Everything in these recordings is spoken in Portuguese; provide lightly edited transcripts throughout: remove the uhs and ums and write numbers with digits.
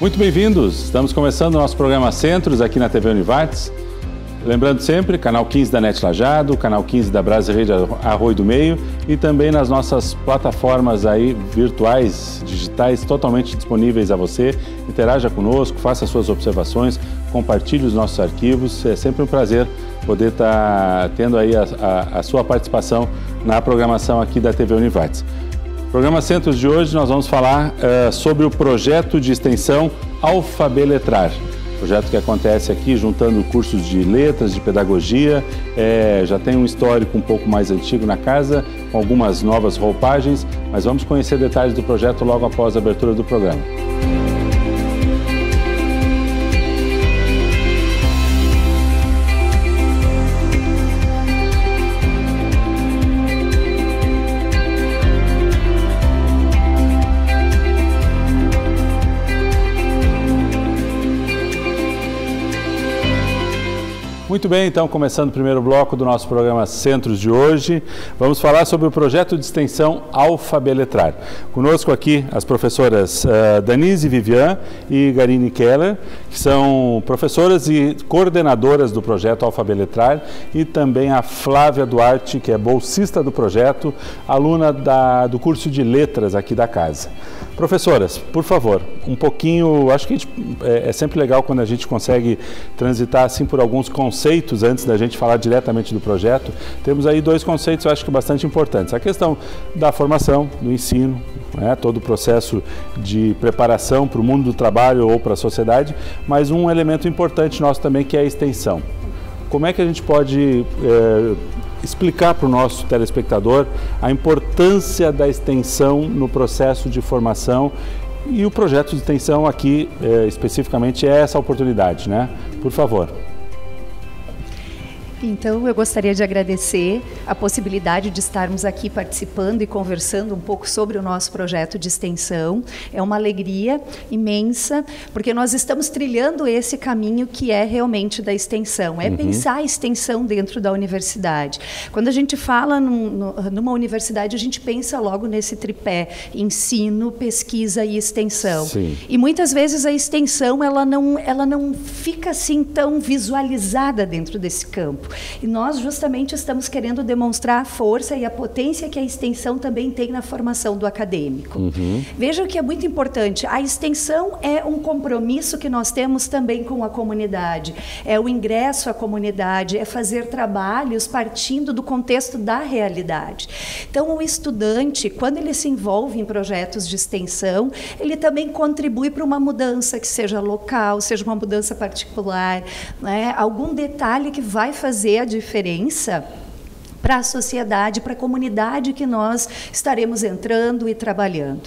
Muito bem-vindos! Estamos começando o nosso programa Centros aqui na TV Univates. Lembrando sempre, canal 15 da NET Lajado, canal 15 da Brasa Rede Arroio do Meio e também nas nossas plataformas aí virtuais, digitais, totalmente disponíveis a você. Interaja conosco, faça suas observações, compartilhe os nossos arquivos. É sempre um prazer poder estar tendo aí a sua participação na programação aqui da TV Univates. Programa Centros de hoje nós vamos falar sobre o projeto de extensão Alfabeletrar. Projeto que acontece aqui juntando cursos de letras, de pedagogia, já tem um histórico um pouco mais antigo na casa, com algumas novas roupagens, mas vamos conhecer detalhes do projeto logo após a abertura do programa. Muito bem, então, começando o primeiro bloco do nosso programa Centros de hoje, vamos falar sobre o projeto de extensão Alfabeletrar. Conosco aqui as professoras Danise Vivian e Garine Keller, que são professoras e coordenadoras do projeto Alfabeletrar, e também a Flávia Duarte, que é bolsista do projeto, aluna do curso de letras aqui da casa. Professoras, por favor, um pouquinho, acho que é sempre legal quando a gente consegue transitar assim por alguns conceitos antes da gente falar diretamente do projeto. Temos aí dois conceitos, eu acho que bastante importantes. A questão da formação, do ensino, né, todo o processo de preparação para o mundo do trabalho ou para a sociedade, mas um elemento importante nosso também que é a extensão. Como é que a gente pode explicar para o nosso telespectador a importância da extensão no processo de formação, e o projeto de extensão aqui especificamente é essa oportunidade, né? Por favor. Então, eu gostaria de agradecer a possibilidade de estarmos aqui participando e conversando um pouco sobre o nosso projeto de extensão. É uma alegria imensa, porque nós estamos trilhando esse caminho que é realmente da extensão, pensar a extensão dentro da universidade. Quando a gente fala numa universidade, a gente pensa logo nesse tripé, ensino, pesquisa e extensão. Sim. E muitas vezes a extensão ela não fica assim tão visualizada dentro desse campo. E nós justamente estamos querendo demonstrar a força e a potência que a extensão também tem na formação do acadêmico. Veja que é muito importante, a extensão é um compromisso que nós temos também com a comunidade, é o ingresso à comunidade, é fazer trabalhos partindo do contexto da realidade. Então, o estudante, quando ele se envolve em projetos de extensão, ele também contribui para uma mudança que seja local, seja uma mudança particular, né? Algum detalhe que vai fazer a diferença para a sociedade, para a comunidade que nós estaremos entrando e trabalhando.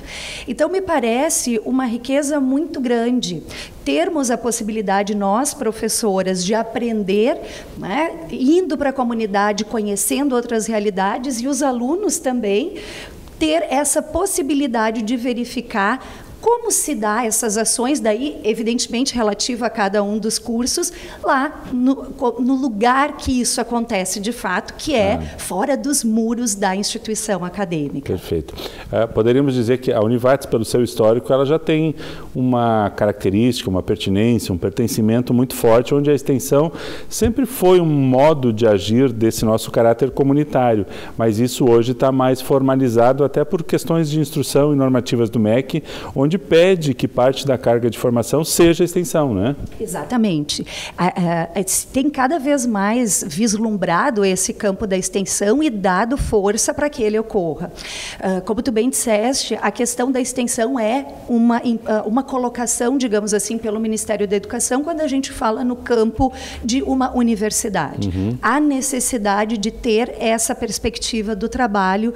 Então, me parece uma riqueza muito grande termos a possibilidade, nós, professoras, de aprender, né, indo para a comunidade, conhecendo outras realidades, e os alunos também ter essa possibilidade de verificar como se dá essas ações, daí, evidentemente, relativa a cada um dos cursos, lá no lugar que isso acontece de fato, que é fora dos muros da instituição acadêmica. Perfeito. Poderíamos dizer que a Univates, pelo seu histórico, ela já tem uma característica, uma pertinência, um pertencimento muito forte, onde a extensão sempre foi um modo de agir desse nosso caráter comunitário, mas isso hoje está mais formalizado até por questões de instrução e normativas do MEC, onde pede que parte da carga de formação seja a extensão, né? Exatamente. Tem cada vez mais vislumbrado esse campo da extensão e dado força para que ele ocorra. Como tu bem disseste, a questão da extensão é uma colocação, digamos assim, pelo Ministério da Educação quando a gente fala no campo de uma universidade. Há necessidade de ter essa perspectiva do trabalho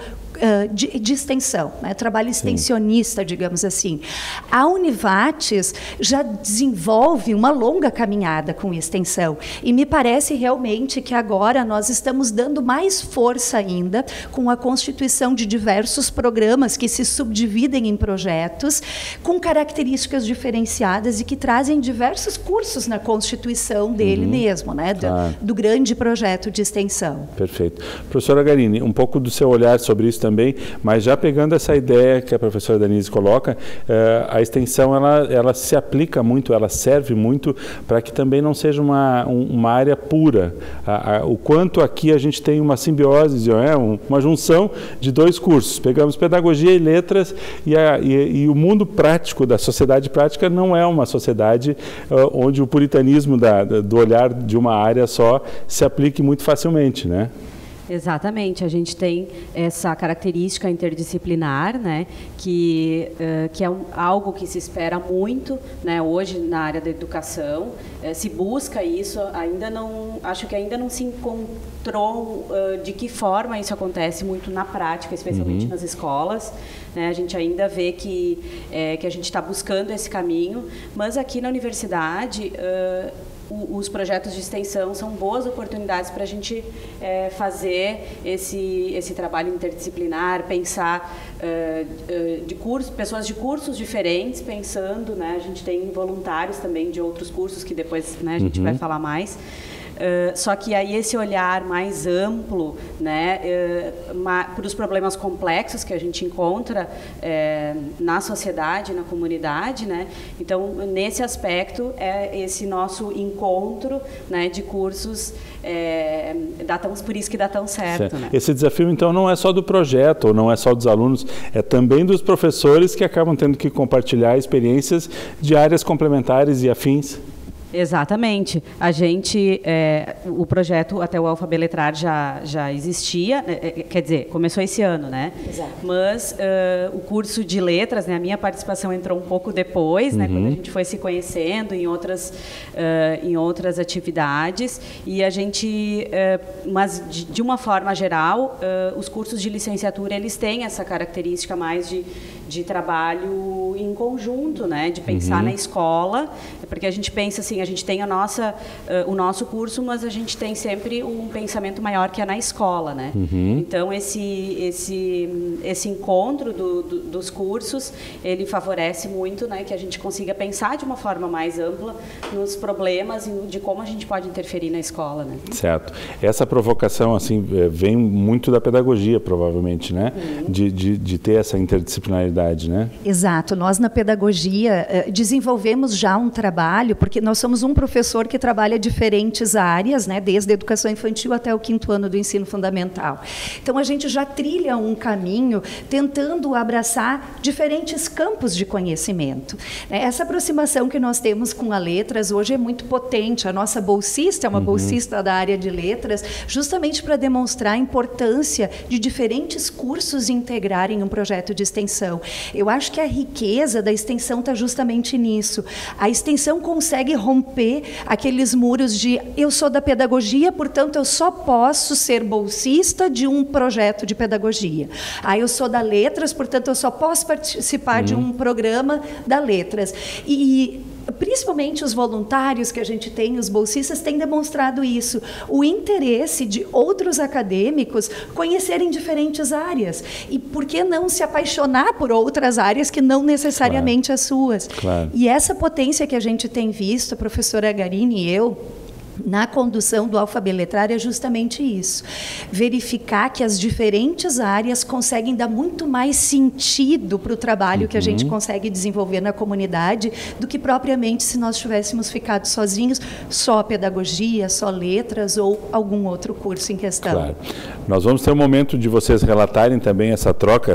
de extensão, né? Trabalho extensionista, digamos assim. A Univates já desenvolve uma longa caminhada com extensão e me parece realmente que agora nós estamos dando mais força ainda com a constituição de diversos programas que se subdividem em projetos com características diferenciadas e que trazem diversos cursos na constituição dele mesmo, né? Do grande projeto de extensão. Perfeito. Professora Garine, um pouco do seu olhar sobre isso também também, mas já pegando essa ideia que a professora Danise coloca, a extensão ela se aplica muito, ela serve muito para que também não seja uma área pura. O quanto aqui a gente tem uma simbiose, uma junção de dois cursos. Pegamos pedagogia e letras e o mundo prático da sociedade prática não é uma sociedade onde o puritanismo do olhar de uma área só se aplique muito facilmente, né? Exatamente, a gente tem essa característica interdisciplinar, né, que é algo que se espera muito, né, hoje na área da educação, se busca isso, acho que ainda não se encontrou de que forma isso acontece muito na prática, especialmente nas escolas, né, a gente ainda vê que a gente está buscando esse caminho, mas aqui na universidade os projetos de extensão são boas oportunidades para a gente fazer esse trabalho interdisciplinar, pensar pessoas de cursos diferentes, pensando, né, a gente tem voluntários também de outros cursos que depois, né, a gente vai falar mais. Só que aí esse olhar mais amplo, né, para os problemas complexos que a gente encontra na sociedade, na comunidade, né? Então, nesse aspecto, esse nosso encontro, né, de cursos, por isso que dá tão certo. Né? Esse desafio, então, não é só do projeto, ou não é só dos alunos, é também dos professores que acabam tendo que compartilhar experiências de áreas complementares e afins. Exatamente. A gente, o projeto até o Alfabeletrar já existia, quer dizer, começou esse ano, né? Exato. Mas o curso de letras, né, a minha participação entrou um pouco depois, né, quando a gente foi se conhecendo em outras atividades, e a gente, mas de uma forma geral, os cursos de licenciatura, eles têm essa característica mais de trabalho em conjunto, né, de pensar na escola, porque a gente pensa assim, a gente tem o nosso curso, mas a gente tem sempre um pensamento maior que é na escola, né? Então esse encontro dos cursos, ele favorece muito, né, que a gente consiga pensar de uma forma mais ampla nos problemas e de como a gente pode interferir na escola, né? Certo. Essa provocação assim vem muito da pedagogia, provavelmente, né? De ter essa interdisciplinaridade, né? Exato. Nós na pedagogia desenvolvemos já um trabalho, porque nós somos um professor que trabalha diferentes áreas, né, desde a educação infantil até o 5º ano do ensino fundamental. Então, a gente já trilha um caminho tentando abraçar diferentes campos de conhecimento. Essa aproximação que nós temos com a letras hoje é muito potente. A nossa bolsista é uma bolsista da área de letras, justamente para demonstrar a importância de diferentes cursos integrarem um projeto de extensão. Eu acho que a riqueza da extensão está justamente nisso. A extensão consegue romper aqueles muros de eu sou da pedagogia, portanto eu só posso ser bolsista de um projeto de pedagogia. Eu sou da letras, portanto eu só posso participar de um programa da letras. E principalmente os voluntários que a gente tem, os bolsistas, têm demonstrado isso, o interesse de outros acadêmicos conhecerem diferentes áreas. E por que não se apaixonar por outras áreas que não necessariamente as suas? Claro. E essa potência que a gente tem visto, a professora Garini e eu, na condução do Alfabeletrar é justamente isso. Verificar que as diferentes áreas conseguem dar muito mais sentido para o trabalho que a gente consegue desenvolver na comunidade do que propriamente se nós tivéssemos ficado sozinhos, só a pedagogia, só letras ou algum outro curso em questão. Claro. Nós vamos ter um momento de vocês relatarem também essa troca,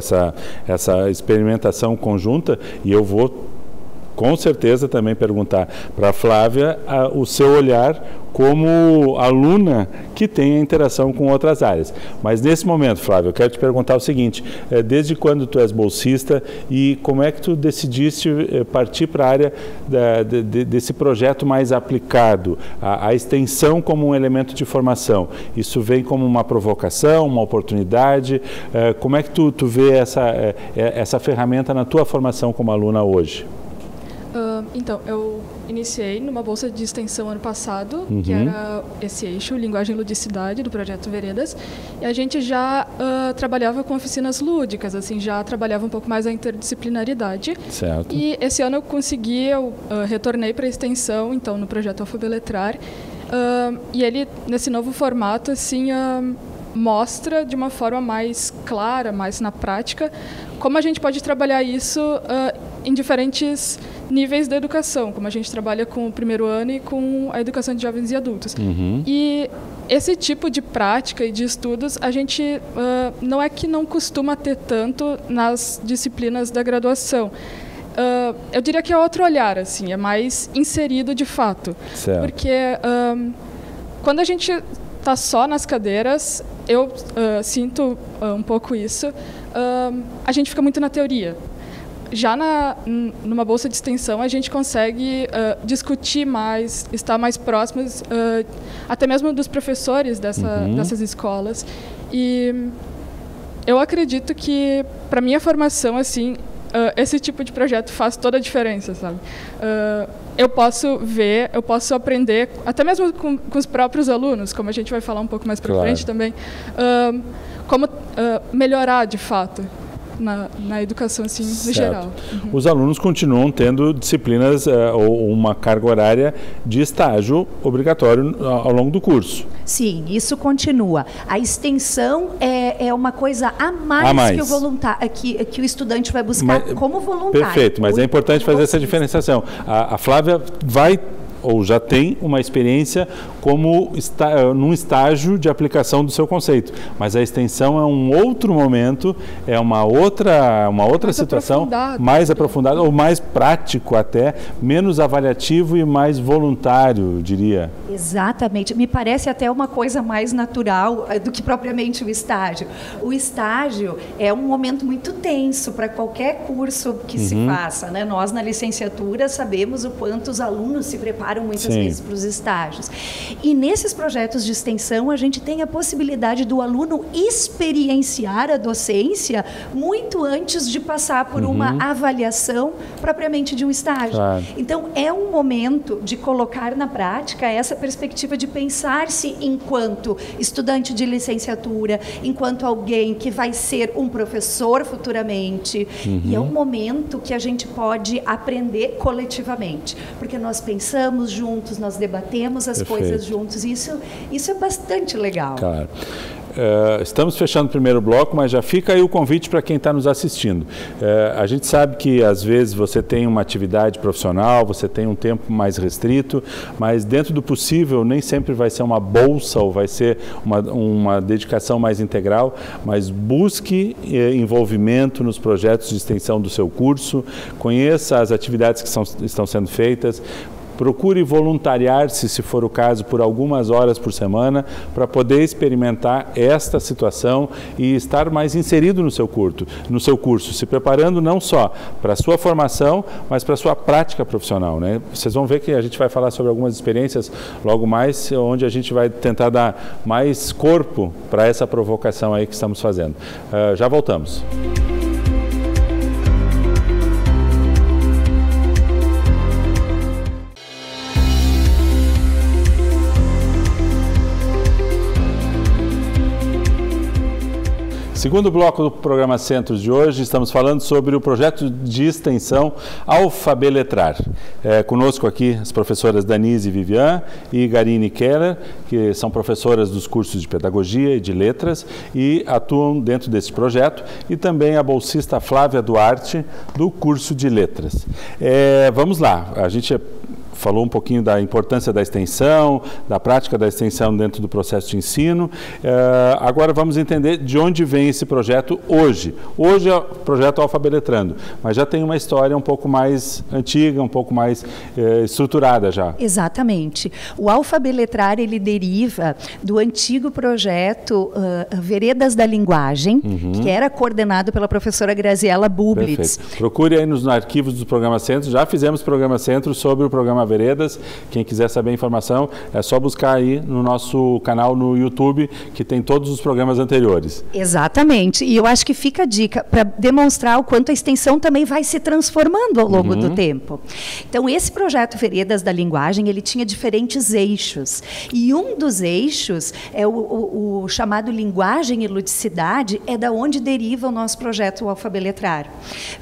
essa experimentação conjunta, e eu vou com certeza também perguntar para a Flávia o seu olhar como aluna que tem a interação com outras áreas. Mas nesse momento, Flávia, eu quero te perguntar o seguinte, desde quando tu és bolsista e como é que tu decidiste partir para a área desse projeto mais aplicado, a extensão como um elemento de formação? Isso vem como uma provocação, uma oportunidade? Como é que tu vê essa ferramenta na tua formação como aluna hoje? Então, eu iniciei numa bolsa de extensão ano passado, que era esse eixo, Linguagem e Ludicidade, do Projeto Veredas, e a gente já trabalhava com oficinas lúdicas, assim, já trabalhava um pouco mais a interdisciplinaridade. Certo. E esse ano eu retornei para a extensão, então, no Projeto Alfabeletrar, e ele, nesse novo formato, assim, mostra de uma forma mais clara, mais na prática, como a gente pode trabalhar isso em diferentes níveis da educação, como a gente trabalha com o primeiro ano e com a educação de jovens e adultos. E esse tipo de prática e de estudos, a gente não é que não costuma ter tanto nas disciplinas da graduação. Eu diria que é outro olhar, assim, é mais inserido de fato. Certo. Porque quando a gente está só nas cadeiras, eu sinto um pouco isso, a gente fica muito na teoria. Já numa bolsa de extensão, a gente consegue discutir mais, estar mais próximos, até mesmo dos professores dessas escolas. E eu acredito que, para minha formação, assim, esse tipo de projeto faz toda a diferença, sabe? Eu posso ver, eu posso aprender, até mesmo com os próprios alunos, como a gente vai falar um pouco mais para frente também, como melhorar de fato na educação, assim, no geral. Os alunos continuam tendo disciplinas ou uma carga horária de estágio obrigatório ao longo do curso. Sim, isso continua. A extensão é uma coisa a mais. Que o voluntário, que o estudante vai buscar como voluntário. Perfeito, mas é importante fazer essa diferenciação. A Flávia vai ou já tem uma experiência como num estágio de aplicação do seu conceito. Mas a extensão é um outro momento, é uma outra situação mais aprofundada, ou mais prático até, menos avaliativo e mais voluntário, diria. Exatamente. Me parece até uma coisa mais natural do que propriamente o estágio. O estágio é um momento muito tenso para qualquer curso que se faça, né? Nós, na licenciatura, sabemos o quanto os alunos se preparam muitas vezes para os estágios. E nesses projetos de extensão, a gente tem a possibilidade do aluno experienciar a docência muito antes de passar por uma avaliação propriamente de um estágio. Claro. Então, é um momento de colocar na prática essa perspectiva de pensar-se enquanto estudante de licenciatura, enquanto alguém que vai ser um professor futuramente. E é um momento que a gente pode aprender coletivamente, porque nós pensamos juntos, nós debatemos as coisas juntos, e isso é bastante legal. Claro. Estamos fechando o primeiro bloco, mas já fica aí o convite para quem está nos assistindo. A gente sabe que às vezes você tem uma atividade profissional, você tem um tempo mais restrito, mas dentro do possível nem sempre vai ser uma bolsa ou vai ser uma dedicação mais integral, mas busque envolvimento nos projetos de extensão do seu curso, conheça as atividades que estão sendo feitas, procure voluntariar-se, se for o caso, por algumas horas por semana, para poder experimentar esta situação e estar mais inserido no seu curso, se preparando não só para a sua formação, mas para a sua prática profissional, né? Vocês vão ver que a gente vai falar sobre algumas experiências logo mais, onde a gente vai tentar dar mais corpo para essa provocação aí que estamos fazendo. Já voltamos. Segundo bloco do programa Centros de hoje, estamos falando sobre o projeto de extensão Alfabeletrar. Conosco aqui as professoras Danise Vivian e Garine Keller, que são professoras dos cursos de Pedagogia e de Letras e atuam dentro desse projeto, e também a bolsista Flávia Duarte, do curso de Letras. Vamos lá, a gente falou um pouquinho da importância da extensão, da prática da extensão dentro do processo de ensino. Agora vamos entender de onde vem esse projeto hoje. Hoje é o projeto Alfabeletrando, mas já tem uma história um pouco mais antiga, um pouco mais estruturada já. Exatamente. O Alfabeletrar, ele deriva do antigo projeto Veredas da Linguagem, que era coordenado pela professora Graziela Bublitz. Perfeito. Procure aí nos arquivos do Programa Centro. Já fizemos Programa Centro sobre o programa Veredas. Quem quiser saber a informação, é só buscar aí no nosso canal no YouTube, que tem todos os programas anteriores. Exatamente. E eu acho que fica a dica para demonstrar o quanto a extensão também vai se transformando ao longo do tempo. Então, esse projeto Veredas da Linguagem, ele tinha diferentes eixos. E um dos eixos é o chamado Linguagem e Ludicidade, é da onde deriva o nosso projeto Alfabeletrar.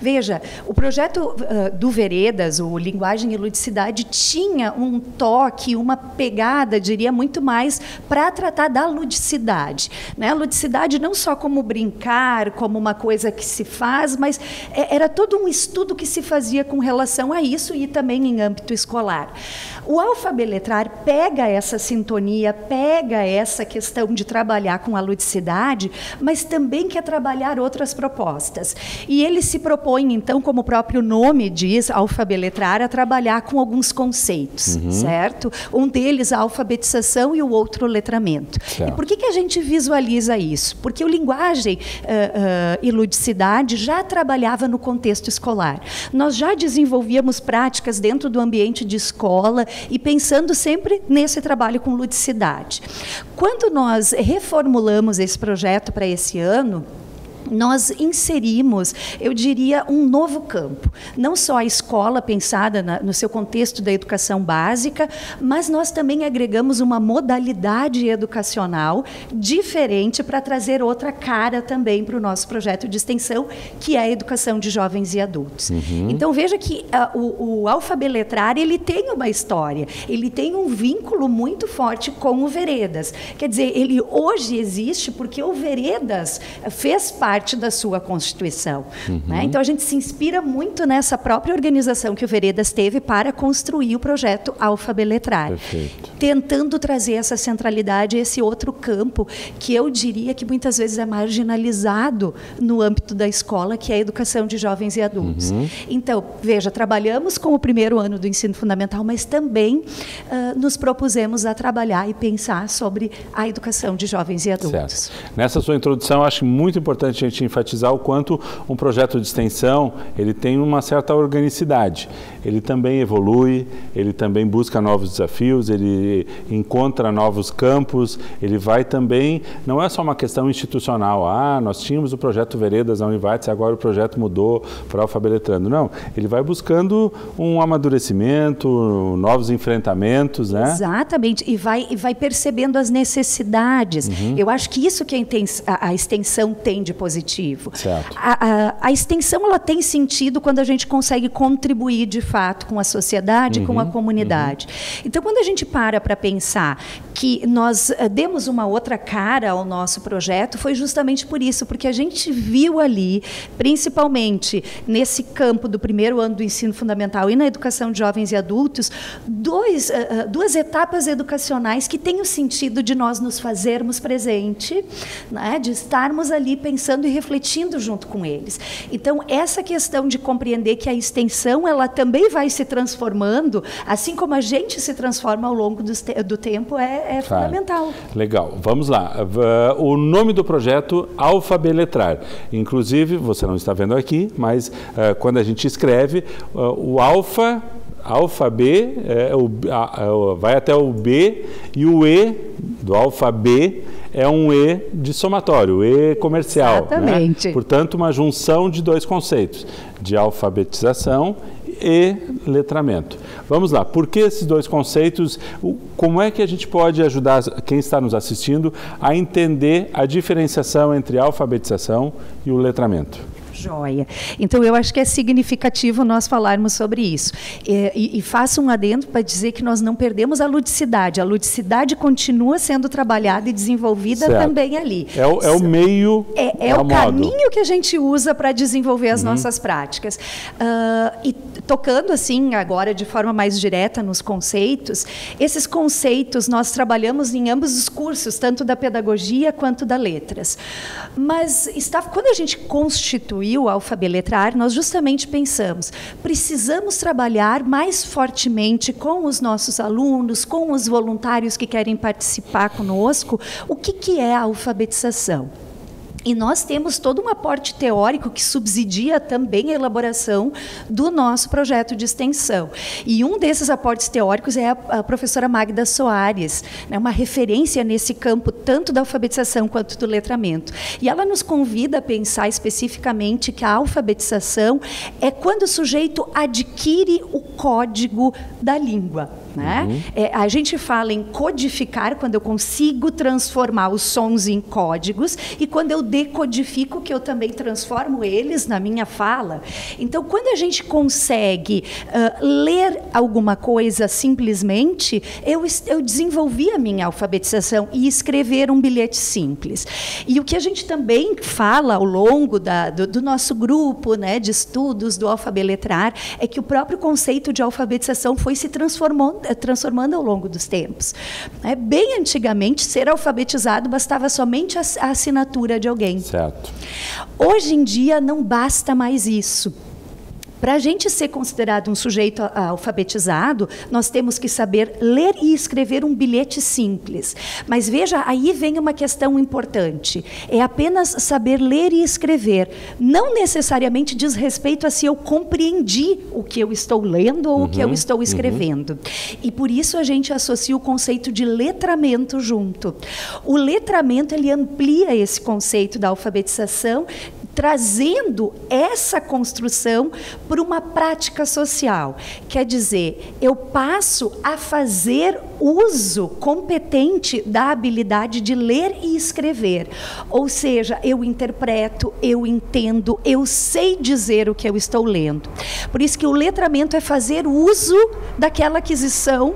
Veja, o projeto do Veredas, o Linguagem e Ludicidade, Universidade tinha um toque, uma pegada, diria, muito mais para tratar da ludicidade, né? A ludicidade não só como brincar, como uma coisa que se faz, mas era todo um estudo que se fazia com relação a isso e também em âmbito escolar. O Alfabeletrar pega essa sintonia, pega essa questão de trabalhar com a ludicidade, mas também quer trabalhar outras propostas. E ele se propõe, então, como o próprio nome diz, Alfabeletrar, a trabalhar com alguns conceitos, certo? Um deles a alfabetização e o outro o letramento. Certo. E por que a gente visualiza isso? Porque o linguagem e ludicidade já trabalhava no contexto escolar. Nós já desenvolvíamos práticas dentro do ambiente de escola e pensando sempre nesse trabalho com ludicidade. Quando nós reformulamos esse projeto para esse ano, nós inserimos, eu diria, um novo campo. Não só a escola pensada no seu contexto da educação básica, mas nós também agregamos uma modalidade educacional diferente para trazer outra cara também para o nosso projeto de extensão, que é a educação de jovens e adultos. Então, veja que o Alfabeletrar, ele tem uma história, ele tem um vínculo muito forte com o Veredas. Quer dizer, ele hoje existe porque o Veredas fez parte da sua Constituição. Né? Então, a gente se inspira muito nessa própria organização que o Veredas teve para construir o projeto Alfabeletrar. Perfeito. Tentando trazer essa centralidade, esse outro campo que eu diria que muitas vezes é marginalizado no âmbito da escola, que é a educação de jovens e adultos. Então, veja, trabalhamos com o primeiro ano do ensino fundamental, mas também nos propusemos a trabalhar e pensar sobre a educação de jovens e adultos. Certo. Nessa sua introdução, eu acho muito importante a gente enfatizar o quanto um projeto de extensão ele tem uma certa organicidade. Ele também evolui, ele também busca novos desafios, ele encontra novos campos, ele vai também, não é só uma questão institucional, nós tínhamos o projeto Veredas na Univates, agora o projeto mudou para Alfabeletrando. Não, ele vai buscando um amadurecimento, novos enfrentamentos, né? Exatamente, e vai percebendo as necessidades. Eu acho que isso que a extensão tem de positivo. Certo. A extensão ela tem sentido quando a gente consegue contribuir de fato com a sociedade, com a comunidade. Então, quando a gente para pensar que nós demos uma outra cara ao nosso projeto, foi justamente por isso, porque a gente viu ali, principalmente nesse campo do primeiro ano do ensino fundamental e na educação de jovens e adultos, duas etapas educacionais que têm o sentido de nós nos fazermos presente, né, de estarmos ali pensando e refletindo junto com eles. Então, essa questão de compreender que a extensão ela também vai se transformando, assim como a gente se transforma ao longo do tempo, é fundamental. Legal. Vamos lá. O nome do projeto, Alfabeletrar. Inclusive, você não está vendo aqui, mas quando a gente escreve, o alfa-B, vai até o B, e o E do alfa-B é um E de somatório, E comercial. Exatamente. Né? Portanto, uma junção de dois conceitos, de alfabetização e letramento. Vamos lá, por que esses dois conceitos? Como é que a gente pode ajudar quem está nos assistindo a entender a diferenciação entre a alfabetização e o letramento? Joia. Então, eu acho que é significativo nós falarmos sobre isso. E faço um adendo para dizer que nós não perdemos a ludicidade. A ludicidade continua sendo trabalhada e desenvolvida também ali. É o meio, é o caminho que a gente usa para desenvolver as nossas práticas. E tocando assim agora de forma mais direta nos conceitos, esses conceitos nós trabalhamos em ambos os cursos, tanto da pedagogia quanto da letras. Mas quando a gente constituiu o Alfabeletrar, nós justamente pensamos, precisamos trabalhar mais fortemente com os nossos alunos, com os voluntários que querem participar conosco, o que é a alfabetização. E nós temos todo um aporte teórico que subsidia também a elaboração do nosso projeto de extensão. E um desses aportes teóricos é a professora Magda Soares, né, uma referência nesse campo, tanto da alfabetização quanto do letramento. E ela nos convida a pensar especificamente que a alfabetização é quando o sujeito adquire o código da língua. né? A gente fala em codificar quando eu consigo transformar os sons em códigos e quando eu decodifico, que eu também transformo eles na minha fala. Então, quando a gente consegue ler alguma coisa simplesmente, eu desenvolvi a minha alfabetização e escrever um bilhete simples. E o que a gente também fala ao longo do nosso grupo, né, de estudos do Alfabeletrar é que o próprio conceito de alfabetização foi se transformando ao longo dos tempos. Bem antigamente, ser alfabetizado bastava somente a assinatura de alguém. Certo. Hoje em dia, não basta mais isso. Para a gente ser considerado um sujeito alfabetizado, nós temos que saber ler e escrever um bilhete simples. Mas veja, aí vem uma questão importante. É apenas saber ler e escrever. Não necessariamente diz respeito a se eu compreendi o que eu estou lendo ou o que eu estou escrevendo. E por isso a gente associa o conceito de letramento junto. O letramento, ele amplia esse conceito da alfabetização, trazendo essa construção para uma prática social. Quer dizer, eu passo a fazer uso competente da habilidade de ler e escrever. Ou seja, eu interpreto, eu entendo, eu sei dizer o que eu estou lendo. Por isso que o letramento é fazer uso daquela aquisição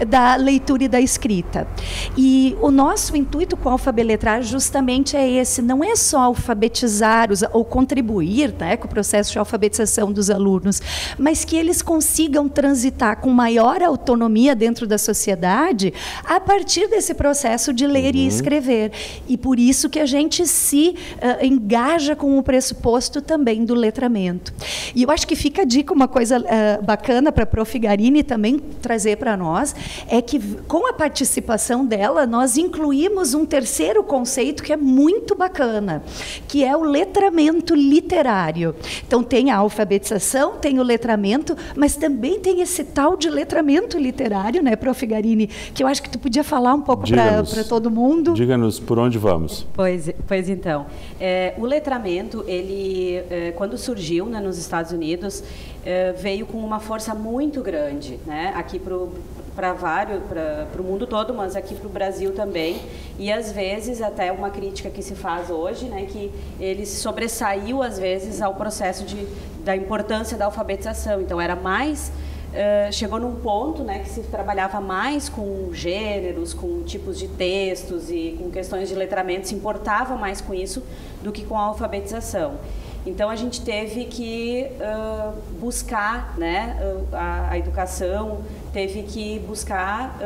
da leitura e da escrita. E o nosso intuito com o Alfabeletrar justamente é esse, não é só alfabetizar ou contribuir, né, com o processo de alfabetização dos alunos, mas que eles consigam transitar com maior autonomia dentro da sociedade a partir desse processo de ler e escrever. E por isso que a gente se engaja com o pressuposto também do letramento. E eu acho que fica a dica, uma coisa bacana para a Prof. Garini também trazer para nós, é que com a participação dela, nós incluímos um terceiro conceito que é muito bacana, que é o letramento literário. Então tem a alfabetização, tem o letramento, mas também tem esse tal de letramento literário, né, Prof. Garini, que eu acho que tu podia falar um pouco para todo mundo. Diga-nos por onde vamos. Pois então, o letramento, ele, quando surgiu, né, nos Estados Unidos, veio com uma força muito grande, né, aqui para o mundo todo, mas aqui para o Brasil também, e às vezes até uma crítica que se faz hoje, né, que ele se sobressaiu às vezes ao processo da importância da alfabetização. Então era mais, chegou num ponto, né, que se trabalhava mais com gêneros, com tipos de textos e com questões de letramento, se importava mais com isso do que com a alfabetização. Então, a gente teve que buscar, né, a educação, teve que buscar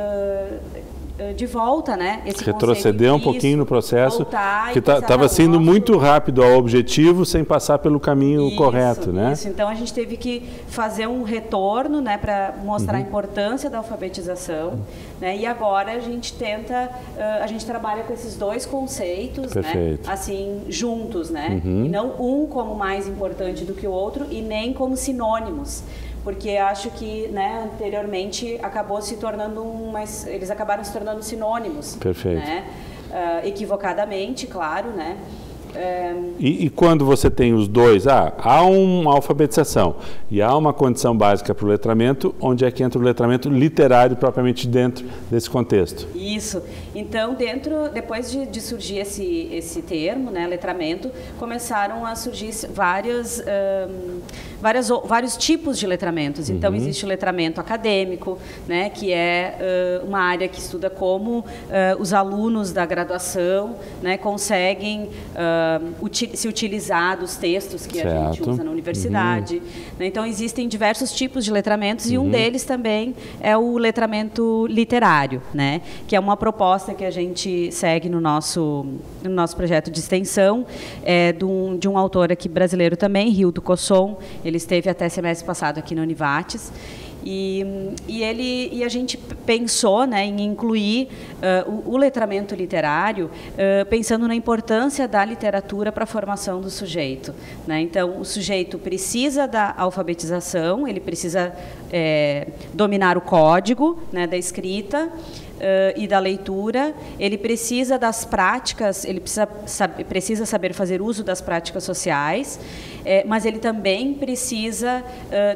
de volta, né, esse retroceder um pouquinho no processo, que estava sendo muito rápido ao objetivo, sem passar pelo caminho correto, né? Isso. Então, a gente teve que fazer um retorno, né, para mostrar a importância da alfabetização, né, e agora a gente a gente trabalha com esses dois conceitos, né, assim, juntos, né, e não um como mais importante do que o outro e nem como sinônimos. Porque acho que, né, anteriormente acabou se tornando eles acabaram se tornando sinônimos. Perfeito. Né? Equivocadamente, claro, né? E quando você tem os dois, há uma alfabetização e há uma condição básica para o letramento, onde é que entra o letramento literário propriamente dentro desse contexto? Isso. Então, depois de surgir esse termo, né, letramento, começaram a surgir vários tipos de letramentos. Então, existe o letramento acadêmico, né, que é uma área que estuda como os alunos da graduação, né, conseguem se utilizar dos textos que a gente usa na universidade. Né? Então, existem diversos tipos de letramentos e um deles também é o letramento literário, né? Que é uma proposta que a gente segue no nosso projeto de extensão, de um autor aqui brasileiro também, Rildo Cosson. Ele esteve até semestre passado aqui na Univates. E a gente pensou, né, em incluir o letramento literário, pensando na importância da literatura para a formação do sujeito. Né? Então, o sujeito precisa da alfabetização, ele precisa dominar o código, né, da escrita, e da leitura, ele precisa das práticas, ele precisa saber fazer uso das práticas sociais, mas ele também precisa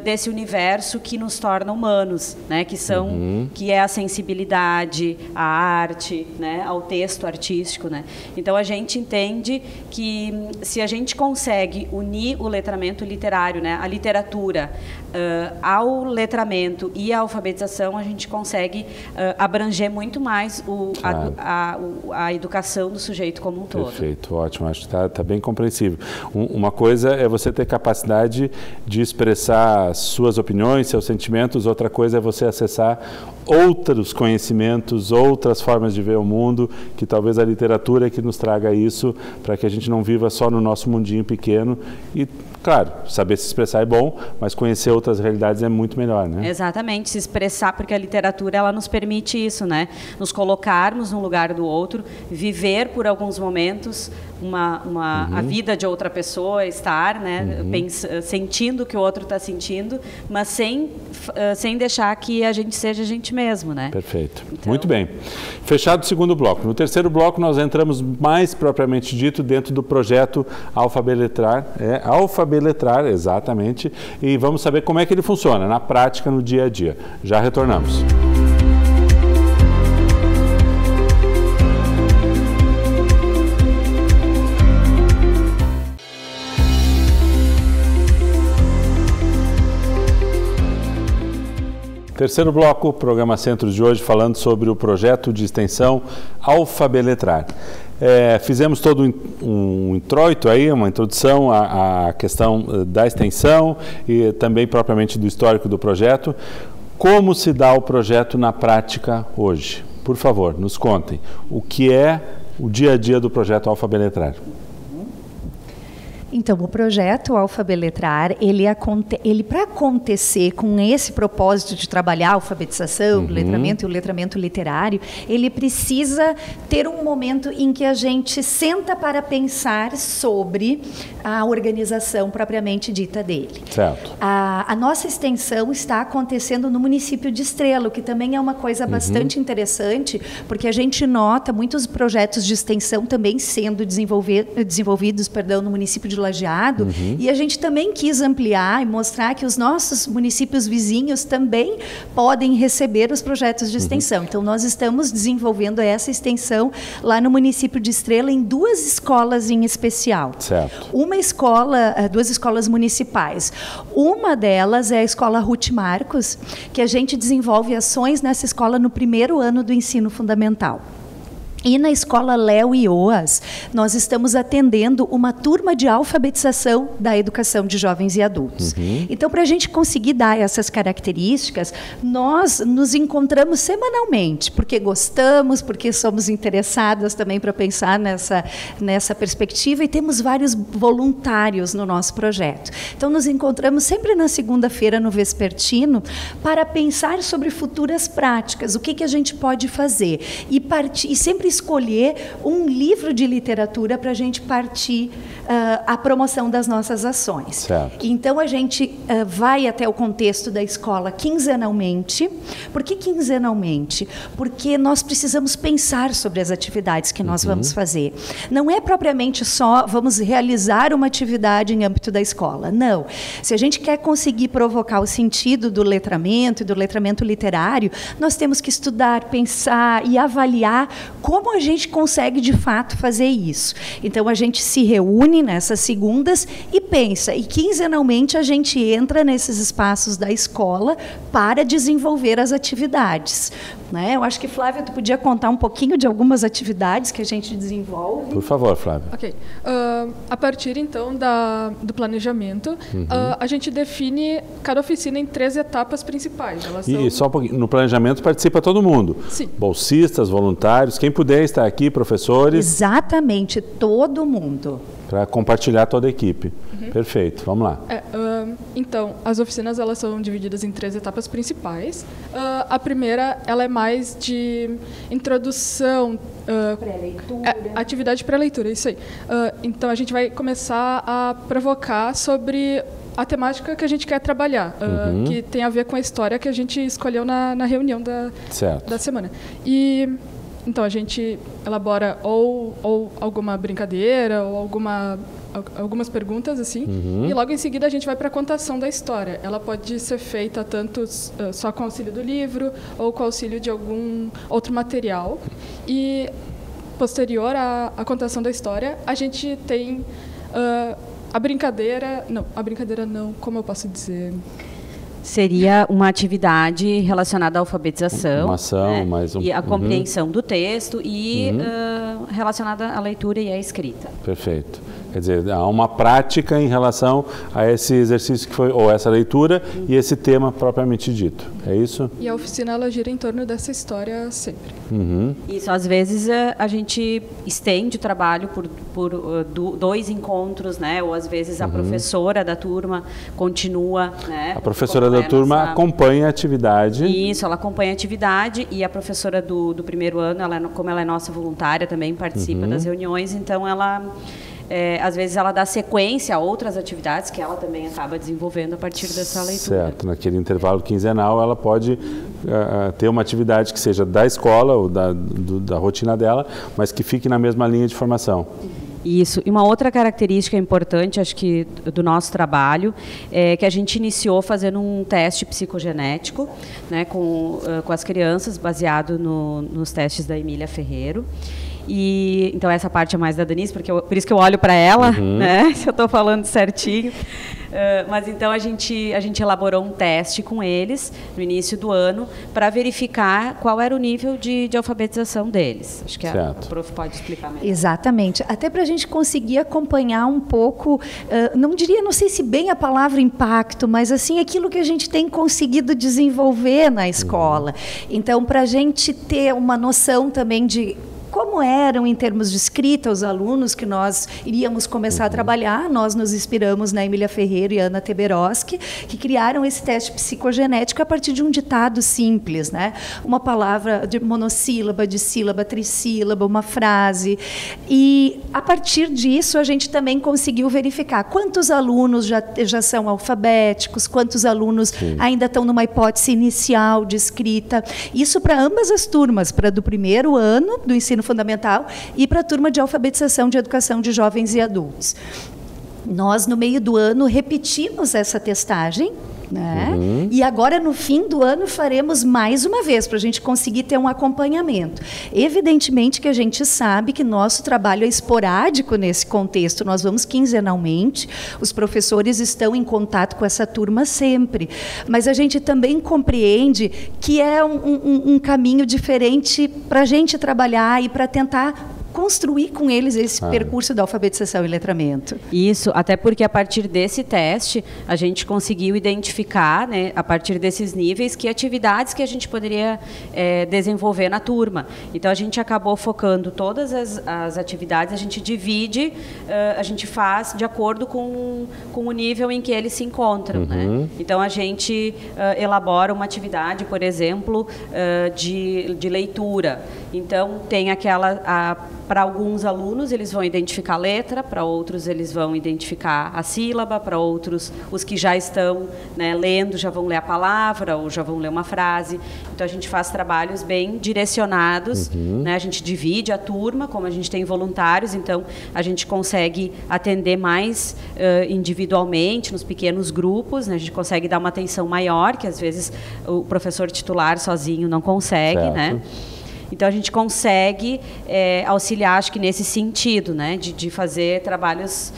desse universo que nos torna humanos, né? Que é a sensibilidade, a arte, né? Ao texto artístico, né? Então a gente entende que se a gente consegue unir o letramento literário, né? A literatura ao letramento e à alfabetização, a gente consegue abranger muito mais a educação do sujeito como um todo. Perfeito, ótimo, acho que está bem compreensível. Uma coisa é você ter capacidade de expressar suas opiniões, seus sentimentos, outra coisa é você acessar outros conhecimentos, outras formas de ver o mundo, que talvez a literatura é que nos traga isso, para que a gente não viva só no nosso mundinho pequeno e, claro, saber se expressar é bom, mas conhecer outras realidades é muito melhor, né? Exatamente, se expressar, porque a literatura ela nos permite isso, né? Nos colocarmos no lugar do outro, viver por alguns momentos a vida de outra pessoa, estar, né? Sentindo o que o outro está sentindo, mas sem deixar que a gente seja a gente mesmo, né? Perfeito. Então... Muito bem. Fechado o segundo bloco. No terceiro bloco nós entramos mais propriamente dito dentro do projeto Alfabeletrar. Alfabeletrar, exatamente. E vamos saber como é que ele funciona na prática, no dia a dia. Já retornamos. Terceiro bloco, programa Centros de hoje, falando sobre o projeto de extensão Alfabeletrar. Fizemos todo um introito aí, uma introdução à questão da extensão e também propriamente do histórico do projeto. Como se dá o projeto na prática hoje? Por favor, nos contem. O que é o dia a dia do projeto Alfabeletrar? Então, o projeto Alfabeletrar, ele para acontecer com esse propósito de trabalhar a alfabetização, o letramento e o letramento literário, ele precisa ter um momento em que a gente senta para pensar sobre a organização propriamente dita dele. Certo. A nossa extensão está acontecendo no município de Estrela, que também é uma coisa bastante interessante, porque a gente nota muitos projetos de extensão também sendo desenvolvidos no município de Lajeado, e a gente também quis ampliar e mostrar que os nossos municípios vizinhos também podem receber os projetos de extensão. Então, nós estamos desenvolvendo essa extensão lá no município de Estrela em 2 escolas em especial. Certo. Duas escolas municipais. Uma delas é a Escola Ruth Marcos, que a gente desenvolve ações nessa escola no primeiro ano do ensino fundamental. E na Escola Léo e Oas, nós estamos atendendo uma turma de alfabetização da educação de jovens e adultos. Então, para a gente conseguir dar essas características, nós nos encontramos semanalmente, porque gostamos, porque somos interessadas também para pensar nessa perspectiva, e temos vários voluntários no nosso projeto. Então, nos encontramos sempre na segunda-feira, no vespertino, para pensar sobre futuras práticas, o que a gente pode fazer, e sempre escolher um livro de literatura para a gente partir a promoção das nossas ações. Certo. Então, a gente vai até o contexto da escola quinzenalmente. Por que quinzenalmente? Porque nós precisamos pensar sobre as atividades que nós vamos fazer. Não é propriamente só vamos realizar uma atividade em âmbito da escola. Não. Se a gente quer conseguir provocar o sentido do letramento e do letramento literário, nós temos que estudar, pensar e avaliar como a gente consegue, de fato, fazer isso. Então, a gente se reúne nessas segundas e pensa. E, quinzenalmente, a gente entra nesses espaços da escola para desenvolver as atividades. Né? Eu acho que, Flávia, tu podia contar um pouquinho de algumas atividades que a gente desenvolve. Por favor, Flávia. Ok. A partir, então, do planejamento, a gente define cada oficina em 3 etapas principais. E só um pouquinho, no planejamento participa todo mundo? Sim. Bolsistas, voluntários, quem puder estar aqui, professores. Exatamente, todo mundo. Para compartilhar toda a equipe. Perfeito, vamos lá. Então, as oficinas elas são divididas em 3 etapas principais. A primeira ela é mais de introdução. Pré-leitura. Atividade pré-leitura, isso aí. Então, a gente vai começar a provocar sobre a temática que a gente quer trabalhar, que tem a ver com a história que a gente escolheu na reunião da semana. E então a gente elabora ou alguma brincadeira ou algumas perguntas assim, e logo em seguida a gente vai para a contação da história. Ela pode ser feita tanto só com auxílio do livro ou com auxílio de algum outro material. E posterior à contação da história, a gente tem a brincadeira não, como eu posso dizer? Seria uma atividade relacionada à alfabetização, uma ação, né? E a compreensão do texto e relacionada à leitura e à escrita. Perfeito. Quer dizer, há uma prática em relação a esse exercício que foi, ou essa leitura e esse tema propriamente dito. É isso? E a oficina, ela gira em torno dessa história sempre. Isso, às vezes a gente estende o trabalho por 2 encontros, né? Ou às vezes a professora da turma continua, né? A professora da turma acompanha a atividade. Isso, ela acompanha a atividade e a professora do primeiro ano, como ela é nossa voluntária, também participa das reuniões, então ela... às vezes ela dá sequência a outras atividades que ela também acaba desenvolvendo a partir dessa leitura. Certo, naquele intervalo quinzenal ela pode ter uma atividade que seja da escola ou da rotina dela, mas que fique na mesma linha de formação. Isso. E uma outra característica importante, acho que, do nosso trabalho, é que a gente iniciou fazendo um teste psicogenético, né, com as crianças, baseado nos testes da Emília Ferreiro. E então essa parte é mais da Denise, por isso que eu olho para ela, né, se eu estou falando certinho. Mas então a gente elaborou um teste com eles no início do ano para verificar qual era o nível de alfabetização deles. Acho que a prof pode explicar melhor. Exatamente. Até para a gente conseguir acompanhar um pouco, não sei se bem a palavra impacto, mas assim aquilo que a gente tem conseguido desenvolver na escola. Então, para a gente ter uma noção também de como eram, em termos de escrita, os alunos que nós iríamos começar a trabalhar, nós nos inspiramos na Emília Ferreiro e Ana Teberoski, que criaram esse teste psicogenético a partir de um ditado simples, né? Uma palavra de monossílaba, dissílaba, trissílaba, uma frase. E, a partir disso, a gente também conseguiu verificar quantos alunos já são alfabéticos, quantos alunos ainda estão numa hipótese inicial de escrita. Isso para ambas as turmas, para do primeiro ano do ensino fundamental e para a turma de alfabetização de educação de jovens e adultos. Nós, no meio do ano, repetimos essa testagem, né? E agora, no fim do ano, faremos mais uma vez, para a gente conseguir ter um acompanhamento. Evidentemente que a gente sabe que nosso trabalho é esporádico nesse contexto, nós vamos quinzenalmente, os professores estão em contato com essa turma sempre, mas a gente também compreende que é um caminho diferente para a gente trabalhar e para tentar construir com eles esse percurso da alfabetização e letramento. Isso, até porque a partir desse teste a gente conseguiu identificar, né, a partir desses níveis, que atividades que a gente poderia desenvolver na turma. Então a gente acabou focando todas as atividades, a gente divide, a gente faz de acordo com o nível em que eles se encontram. Né? Então a gente elabora uma atividade, por exemplo, de leitura. Então tem para alguns alunos, eles vão identificar a letra, para outros eles vão identificar a sílaba, para outros, os que já estão, né, lendo, já vão ler a palavra ou já vão ler uma frase. Então, a gente faz trabalhos bem direcionados, né? A gente divide a turma, como a gente tem voluntários, então a gente consegue atender mais individualmente, nos pequenos grupos, né? A gente consegue dar uma atenção maior, que às vezes o professor titular sozinho não consegue, né? Então, a gente consegue auxiliar, acho que nesse sentido, né, de fazer trabalhos,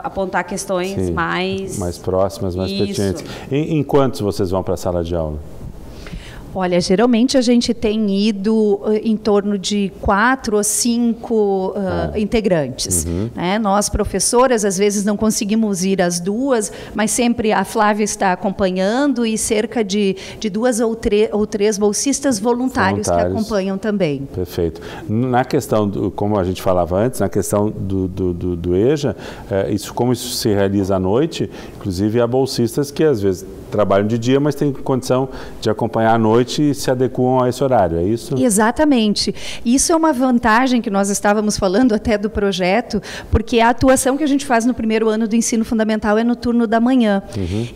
apontar questões mais próximas, mais pertinentes. Em quantos vocês vão para a sala de aula? Olha, geralmente a gente tem ido em torno de 4 ou 5 integrantes. Né? Nós, professoras, às vezes não conseguimos ir às 2, mas sempre a Flávia está acompanhando e cerca de 2 ou 3 bolsistas voluntários que acompanham também. Perfeito. Na questão, como a gente falava antes, na questão do EJA, como isso se realiza à noite, inclusive há bolsistas que às vezes trabalham de dia, mas têm condição de acompanhar à noite e se adequam a esse horário, é isso? Exatamente. Isso é uma vantagem que nós estávamos falando até do projeto, porque a atuação que a gente faz no primeiro ano do ensino fundamental é no turno da manhã.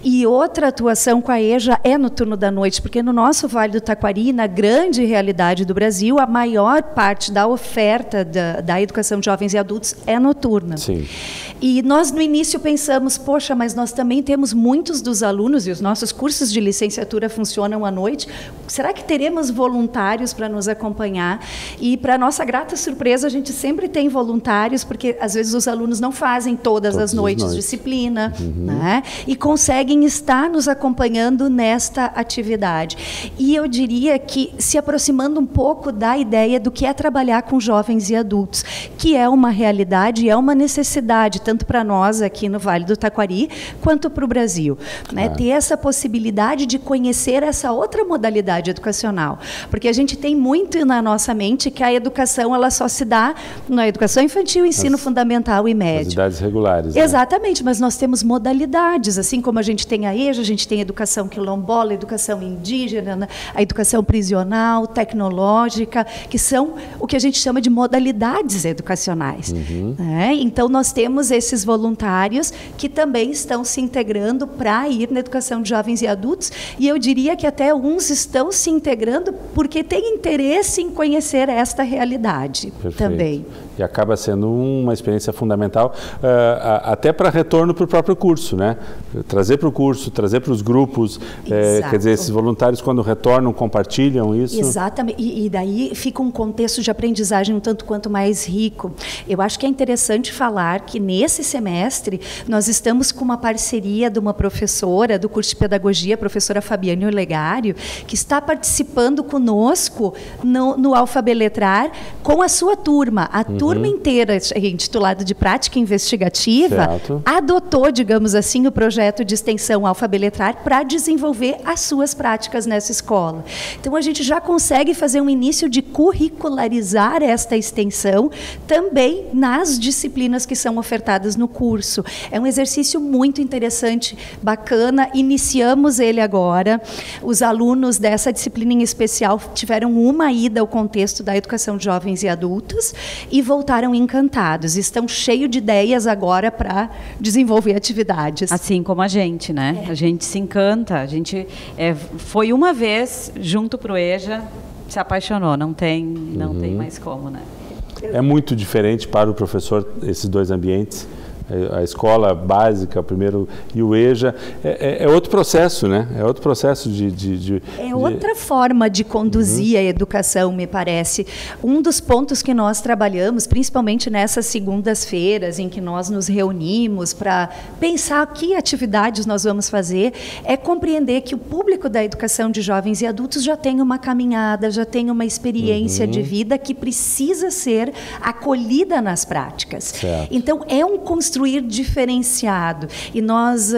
E outra atuação com a EJA é no turno da noite, porque no nosso Vale do Taquari, na grande realidade do Brasil, a maior parte da oferta da educação de jovens e adultos é noturna. Sim. E nós no início pensamos, poxa, mas nós também temos muitos dos alunos, e os nossos cursos de licenciatura funcionam à noite, será que teremos voluntários para nos acompanhar? E para nossa grata surpresa, a gente sempre tem voluntários, porque às vezes os alunos não fazem todas as noites disciplina, né? E conseguem estar nos acompanhando nesta atividade. E eu diria que se aproximando um pouco da ideia do que é trabalhar com jovens e adultos, que é uma realidade e é uma necessidade, tanto para nós aqui no Vale do Taquari, quanto para o Brasil. Né? Ter essa possibilidade de conhecer essa outra modalidade educacional. Porque a gente tem muito na nossa mente que a educação ela só se dá na educação infantil, ensino fundamental e médio. As idades regulares. Né? Exatamente, mas nós temos modalidades, assim como a gente tem a EJA, a gente tem a educação quilombola, a educação indígena, a educação prisional, tecnológica, que são o que a gente chama de modalidades educacionais. Né? Então, nós temos esses voluntários que também estão se integrando para ir na educação de jovens e adultos, e eu diria que até uns estão se integrando porque têm interesse em conhecer esta realidade. Perfeito. Também. E acaba sendo uma experiência fundamental, até para retorno para o próprio curso, né? Trazer para o curso, trazer para os grupos, quer dizer, esses voluntários quando retornam, compartilham isso? Exatamente, e daí fica um contexto de aprendizagem um tanto quanto mais rico. Eu acho que é interessante falar que nesse semestre nós estamos com uma parceria de uma professora do curso de pedagogia, a professora Fabiane Olegário, que está participando conosco no Alfabeletrar com a sua turma. A turma inteira, intitulada de Prática Investigativa, adotou, digamos assim, o projeto de extensão Alfabeletrar para desenvolver as suas práticas nessa escola. Então, a gente já consegue fazer um início de curricularizar esta extensão também nas disciplinas que são ofertadas no curso. É um exercício muito interessante, bacana, iniciamos ele agora. Os alunos dessa disciplina em especial tiveram uma ida ao contexto da educação de jovens e adultos e voltaram encantados. Estão cheios de ideias agora para desenvolver atividades. Assim como a gente, né? A gente se encanta. A gente foi uma vez junto para o EJA, se apaixonou. Não tem mais como, né? É muito diferente para o professor esses dois ambientes? A escola básica, primeiro, e o EJA, é outro processo, né? É outro processo outra forma de conduzir a educação, me parece. Um dos pontos que nós trabalhamos, principalmente nessas segundas-feiras, em que nós nos reunimos para pensar que atividades nós vamos fazer, é compreender que o público da educação de jovens e adultos já tem uma caminhada, já tem uma experiência de vida que precisa ser acolhida nas práticas. Certo. Então, é um construir diferenciado. E nós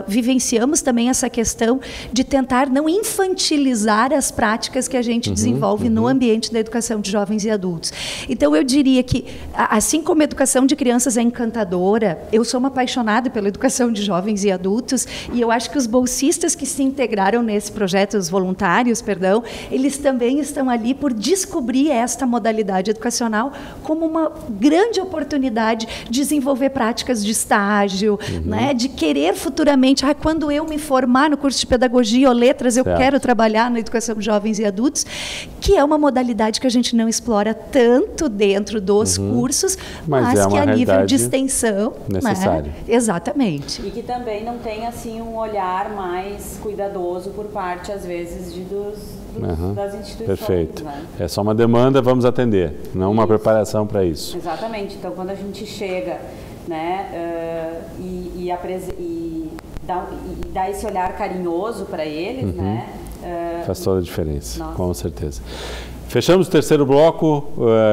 vivenciamos também essa questão de tentar não infantilizar as práticas que a gente desenvolve no ambiente da educação de jovens e adultos. Então, eu diria que, assim como a educação de crianças é encantadora, eu sou uma apaixonada pela educação de jovens e adultos, e eu acho que os bolsistas que se integraram nesse projeto, os voluntários, perdão, eles também estão ali por descobrir esta modalidade educacional como uma grande oportunidade de desenvolver práticas de estágio, né, de querer futuramente, quando eu me formar no curso de pedagogia ou letras, eu quero trabalhar na educação de jovens e adultos, que é uma modalidade que a gente não explora tanto dentro dos cursos, mas que a nível de extensão necessário. Né? Exatamente. E que também não tem assim um olhar mais cuidadoso por parte, às vezes, das instituições. Perfeito. Né? É só uma demanda, vamos atender, não uma preparação para isso. Exatamente. Então, quando a gente chega, né, e dá esse olhar carinhoso para eles, né? Faz toda a diferença, com certeza. Fechamos o terceiro bloco,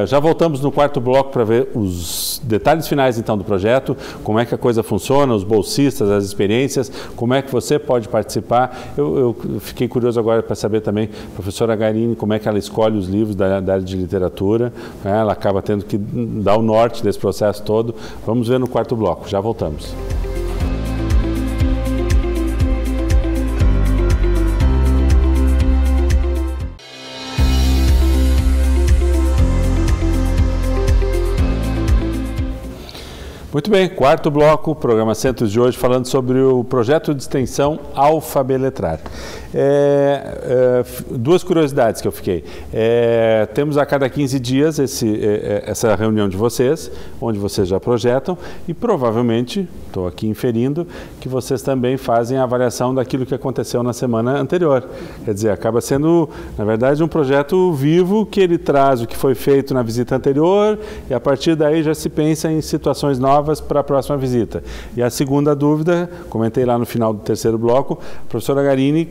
já voltamos no quarto bloco para ver os detalhes finais então do projeto, como é que a coisa funciona, os bolsistas, as experiências, como é que você pode participar. Eu fiquei curioso agora para saber também, professora Garine, como é que ela escolhe os livros da área de literatura, né? Ela acaba tendo que dar o norte desse processo todo. Vamos ver no quarto bloco, já voltamos. Muito bem, quarto bloco, programa Centros de hoje, falando sobre o projeto de extensão Alfabeletrar. Duas curiosidades que eu fiquei. Temos a cada 15 dias essa reunião de vocês, onde vocês já projetam, e provavelmente, estou aqui inferindo, que vocês também fazem a avaliação daquilo que aconteceu na semana anterior. Quer dizer, acaba sendo, na verdade, um projeto vivo que ele traz o que foi feito na visita anterior e a partir daí já se pensa em situações novas para a próxima visita. E a segunda dúvida, comentei lá no final do terceiro bloco, a professora Garini,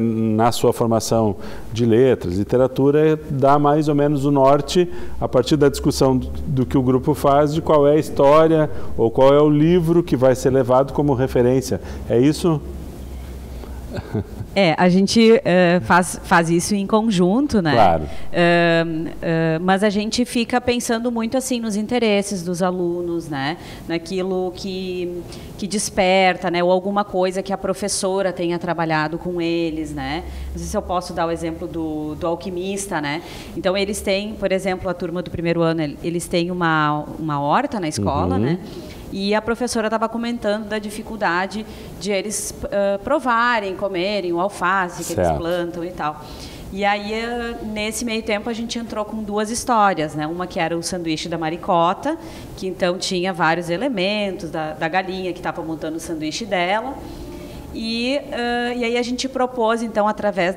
na sua formação de letras, literatura, dá mais ou menos o norte, a partir da discussão do que o grupo faz, de qual é a história ou qual é o livro que vai ser levado como referência. É isso? A gente faz isso em conjunto, né? Claro. Mas a gente fica pensando muito assim nos interesses dos alunos, né? Naquilo que desperta, né? Ou alguma coisa que a professora tenha trabalhado com eles, né? Não sei se eu posso dar o exemplo do alquimista, né? Então eles têm, por exemplo, a turma do primeiro ano, eles têm uma horta na escola, né? E a professora estava comentando da dificuldade de eles provarem, comerem o alface que eles plantam e tal. E aí, nesse meio tempo, a gente entrou com duas histórias, né? Uma que era o sanduíche da Maricota, que então tinha vários elementos da galinha que estava montando o sanduíche dela. E aí a gente propôs, então, através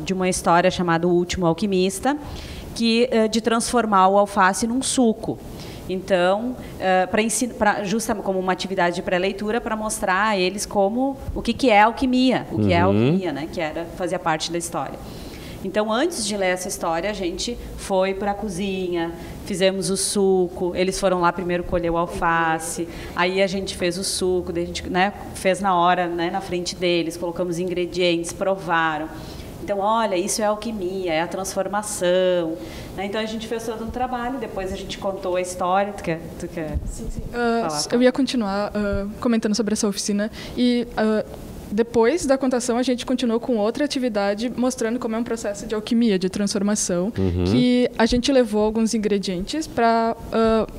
de uma história chamada O Último Alquimista, de transformar o alface num suco. Então, justamente como uma atividade de pré-leitura, para mostrar a eles o que é alquimia, é alquimia, né? Que fazia parte da história. Então, antes de ler essa história, a gente foi para a cozinha, fizemos o suco, eles foram lá primeiro colher o alface, aí a gente fez o suco, daí a gente, né, fez na hora, né, na frente deles, colocamos ingredientes, provaram. Então, olha, isso é alquimia, é a transformação. Né? Então, a gente fez todo um trabalho, depois a gente contou a história. Tu quer Sim. Falar? Eu ia continuar comentando sobre essa oficina e... depois da contação, a gente continuou com outra atividade mostrando como é um processo de alquimia, de transformação, que a gente levou alguns ingredientes para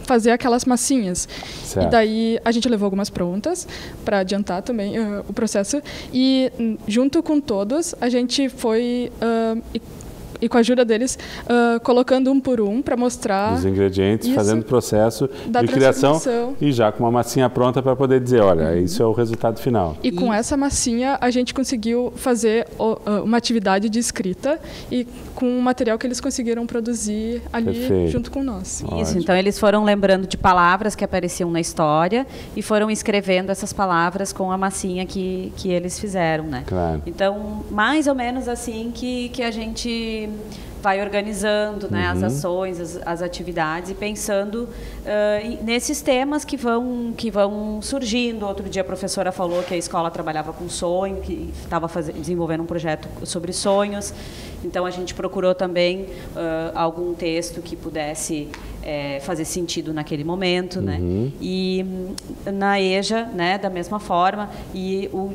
fazer aquelas massinhas. Certo. E daí a gente levou algumas prontas para adiantar também o processo. E junto com todos, a gente foi... e com a ajuda deles, colocando um por um para mostrar... Os ingredientes, fazendo o processo de criação e já com uma massinha pronta para poder dizer, olha, isso é o resultado final. E com essa massinha, a gente conseguiu fazer uma atividade de escrita e com o material que eles conseguiram produzir ali junto com nós. Isso, então eles foram lembrando de palavras que apareciam na história e foram escrevendo essas palavras com a massinha que eles fizeram, né? Claro. Então, mais ou menos assim que a gente vai organizando, né, as ações, as atividades e pensando nesses temas que vão surgindo. Outro dia a professora falou que a escola trabalhava com sonho, que estava desenvolvendo um projeto sobre sonhos. Então, a gente procurou também algum texto que pudesse fazer sentido naquele momento, né? E na EJA, né, da mesma forma. E o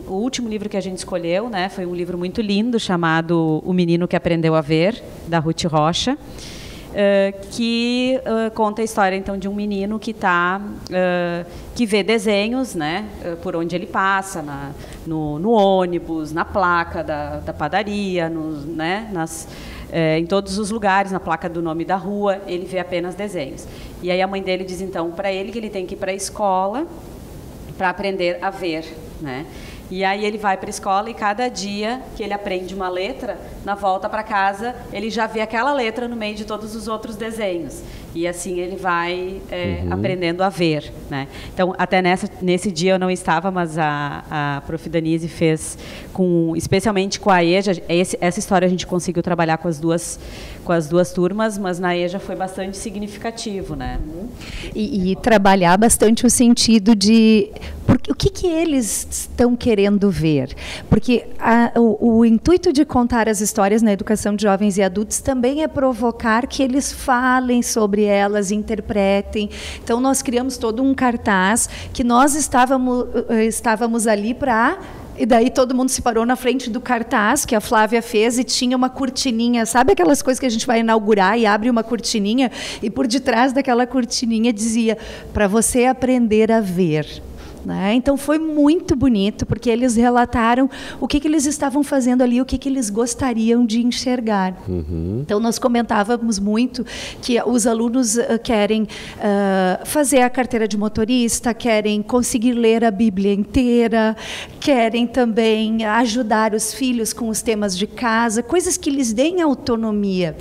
último livro que a gente escolheu, né, foi um livro muito lindo chamado O Menino que Aprendeu a Ver, da Ruth Rocha, que conta a história então de um menino que vê desenhos, né, por onde ele passa, no ônibus, na placa da padaria, né, em todos os lugares, na placa do nome da rua, ele vê apenas desenhos. E aí a mãe dele diz então para ele que ele tem que ir para a escola para aprender a ver, né? E aí ele vai para a escola e cada dia que ele aprende uma letra, na volta para casa, ele já vê aquela letra no meio de todos os outros desenhos. E assim ele vai aprendendo a ver, né? Então, até nesse dia eu não estava, mas a Prof. Danise fez, especialmente com a EJA, essa história a gente conseguiu trabalhar com as duas turmas, mas na EJA foi bastante significativo, né? E trabalhar bastante o sentido de... o que eles estão querendo ver? Porque o intuito de contar as histórias na educação de jovens e adultos também é provocar que eles falem sobre elas, interpretem. Então, nós criamos todo um cartaz que nós estávamos ali para E daí todo mundo se parou na frente do cartaz que a Flávia fez e tinha uma cortininha, sabe aquelas coisas que a gente vai inaugurar e abre uma cortininha e por detrás daquela cortininha dizia: para você aprender a ver. Né? Então foi muito bonito, porque eles relataram o que eles estavam fazendo ali, o que eles gostariam de enxergar. Então nós comentávamos muito que os alunos querem fazer a carteira de motorista, querem conseguir ler a Bíblia inteira, querem também ajudar os filhos com os temas de casa, coisas que lhes deem autonomia.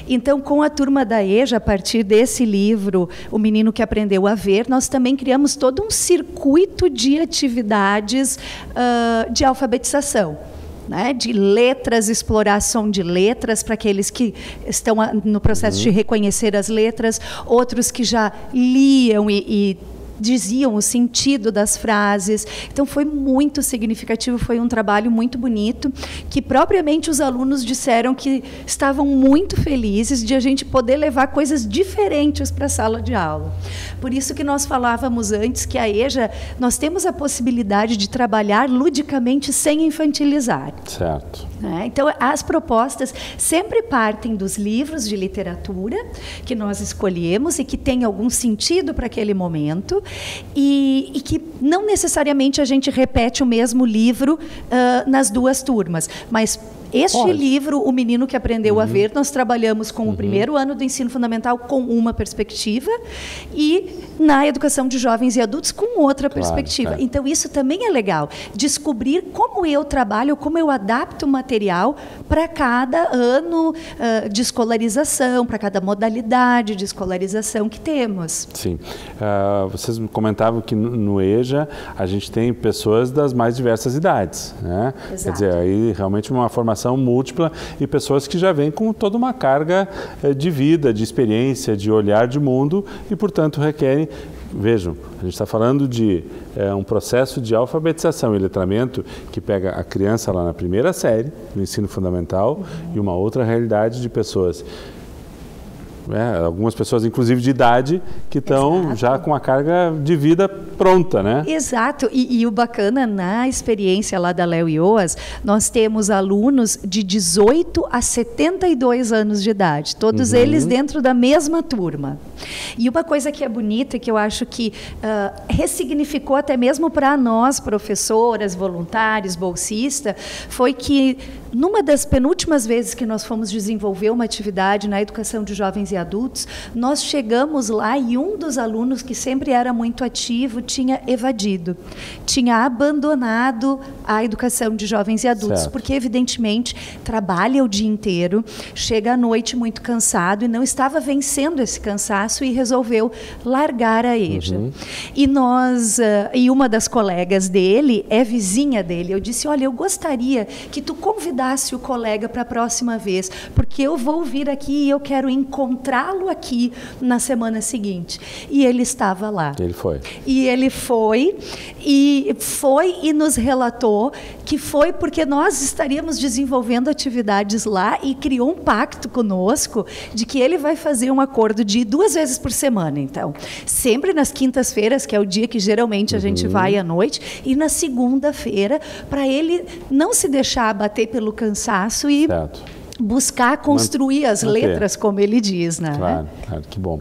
Então, com a turma da EJA, a partir desse livro, O Menino que Aprendeu a Ver, nós também criamos todo um circuito de atividades de alfabetização. Né, de letras, exploração de letras para aqueles que estão no processo de reconhecer as letras, outros que já liam e diziam o sentido das frases. Então foi muito significativo, foi um trabalho muito bonito, que propriamente os alunos disseram que estavam muito felizes de a gente poder levar coisas diferentes para a sala de aula. Por isso que nós falávamos antes que a EJA, nós temos a possibilidade de trabalhar ludicamente sem infantilizar. Certo. Então, as propostas sempre partem dos livros de literatura que nós escolhemos e que tem algum sentido para aquele momento, e que não necessariamente a gente repete o mesmo livro nas duas turmas, mas este livro, O Menino que Aprendeu a Ver, nós trabalhamos com o primeiro ano do ensino fundamental com uma perspectiva e na educação de jovens e adultos com outra perspectiva. Então, isso também é legal, descobrir como eu trabalho, como eu adapto o material para cada ano de escolarização, para cada modalidade de escolarização que temos. Sim. Vocês comentavam que no EJA a gente tem pessoas das mais diversas idades, né? Exato. Quer dizer, aí realmente uma formação múltipla e pessoas que já vêm com toda uma carga de vida, de experiência, de olhar de mundo e, portanto, requerem. Vejam, a gente está falando de um processo de alfabetização e letramento que pega a criança lá na primeira série do ensino fundamental e uma outra realidade de pessoas. Algumas pessoas, inclusive de idade, que estão já com a carga de vida pronta, né? Exato. E o bacana, na experiência lá da Léo Ioas, nós temos alunos de 18 a 72 anos de idade, todos eles dentro da mesma turma. E uma coisa que é bonita, que eu acho que ressignificou até mesmo para nós, professoras, voluntários, bolsistas, foi que numa das penúltimas vezes que nós fomos desenvolver uma atividade na educação de jovens e adultos, nós chegamos lá e um dos alunos, que sempre era muito ativo, tinha evadido, tinha abandonado a educação de jovens e adultos, porque evidentemente trabalha o dia inteiro, chega à noite muito cansado e não estava vencendo esse cansaço e resolveu largar a EJA. E uma das colegas dele é vizinha dele. Eu disse: olha, eu gostaria que tu convidasse o colega para a próxima vez, porque eu vou vir aqui e eu quero encontrá-lo aqui na semana seguinte. E ele estava lá. Ele foi. E ele foi e nos relatou que foi porque nós estaríamos desenvolvendo atividades lá e criou um pacto conosco de que ele vai fazer um acordo de ir 2 vezes por semana, então. Sempre nas quintas-feiras, que é o dia que geralmente a gente vai à noite, e na segunda-feira, para ele não se deixar abater pelo cansaço e buscar construir as letras, como ele diz, né? Claro, que bom.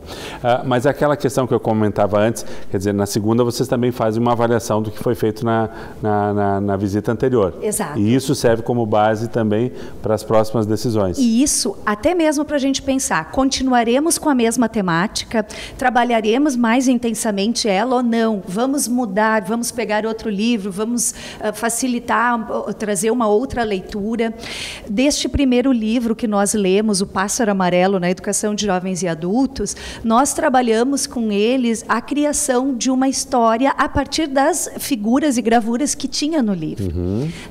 Mas aquela questão que eu comentava antes, quer dizer, na segunda vocês também fazem uma avaliação do que foi feito na visita anterior. Exato. E isso serve como base também para as próximas decisões. E isso, até mesmo para a gente pensar, continuaremos com a mesma temática, trabalharemos mais intensamente ela ou não, vamos mudar, vamos pegar outro livro, vamos facilitar, trazer uma outra leitura. Deste primeiro livro que nós lemos, O Pássaro Amarelo, na Educação de Jovens e Adultos, nós trabalhamos com eles a criação de uma história a partir das figuras e gravuras que tinha no livro.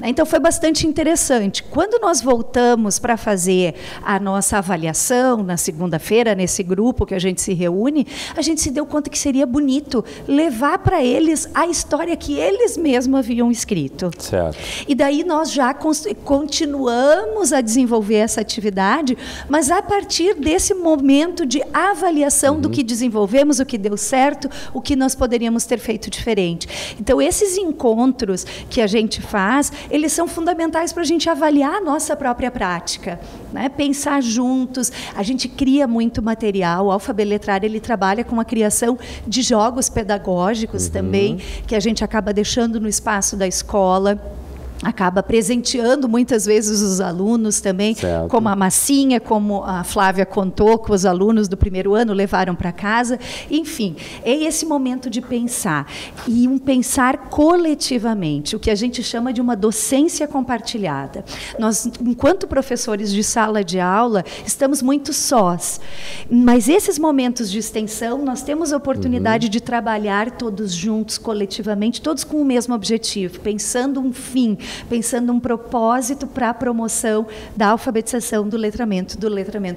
Então foi bastante interessante. Quando nós voltamos para fazer a nossa avaliação na segunda-feira, nesse grupo que a gente se reúne, a gente se deu conta que seria bonito levar para eles a história que eles mesmos haviam escrito. Certo. E daí nós já continuamos a desenvolver dessa atividade, mas a partir desse momento de avaliação do que desenvolvemos, o que deu certo, o que nós poderíamos ter feito diferente. Então, esses encontros que a gente faz, eles são fundamentais para a gente avaliar a nossa própria prática, né? Pensar juntos. A gente cria muito material. O Alfa Beletrar, ele trabalha com a criação de jogos pedagógicos também, que a gente acaba deixando no espaço da escola. Acaba presenteando muitas vezes os alunos também, certo, como a massinha, como a Flávia contou, que os alunos do primeiro ano levaram para casa. Enfim, é esse momento de pensar, e um pensar coletivamente, o que a gente chama de uma docência compartilhada. Nós, enquanto professores de sala de aula, estamos muito sós, mas esses momentos de extensão, nós temos a oportunidade de trabalhar todos juntos, coletivamente, todos com o mesmo objetivo, pensando um fim, pensando um propósito para a promoção da alfabetização do letramento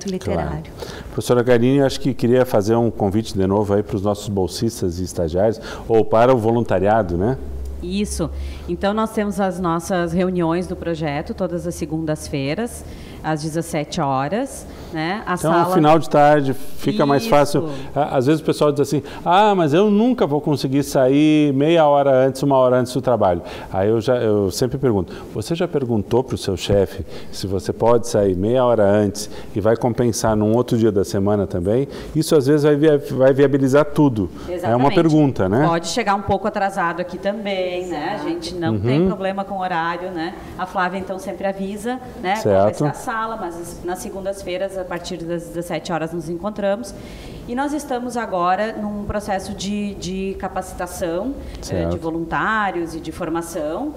literário. Claro. Professora Garini, acho que queria fazer um convite de novo aí para os nossos bolsistas e estagiários, ou para o voluntariado, né? Isso. Então, nós temos as nossas reuniões do projeto, todas as segundas-feiras, às 17 horas. Né? Então, sala... no final de tarde fica mais fácil. Às vezes o pessoal diz assim, mas eu nunca vou conseguir sair meia hora antes, uma hora antes do trabalho. Aí eu sempre pergunto, você já perguntou para o seu chefe se você pode sair meia hora antes e vai compensar num outro dia da semana também? Isso às vezes vai viabilizar tudo. Exatamente. É uma pergunta, né? Pode chegar um pouco atrasado aqui também, né? A gente não tem problema com horário, né? A Flávia então sempre avisa, né? Qual vai ser a sala, mas nas segundas-feiras, a partir das 17 horas nos encontramos. E nós estamos agora num processo de capacitação de voluntários e de formação,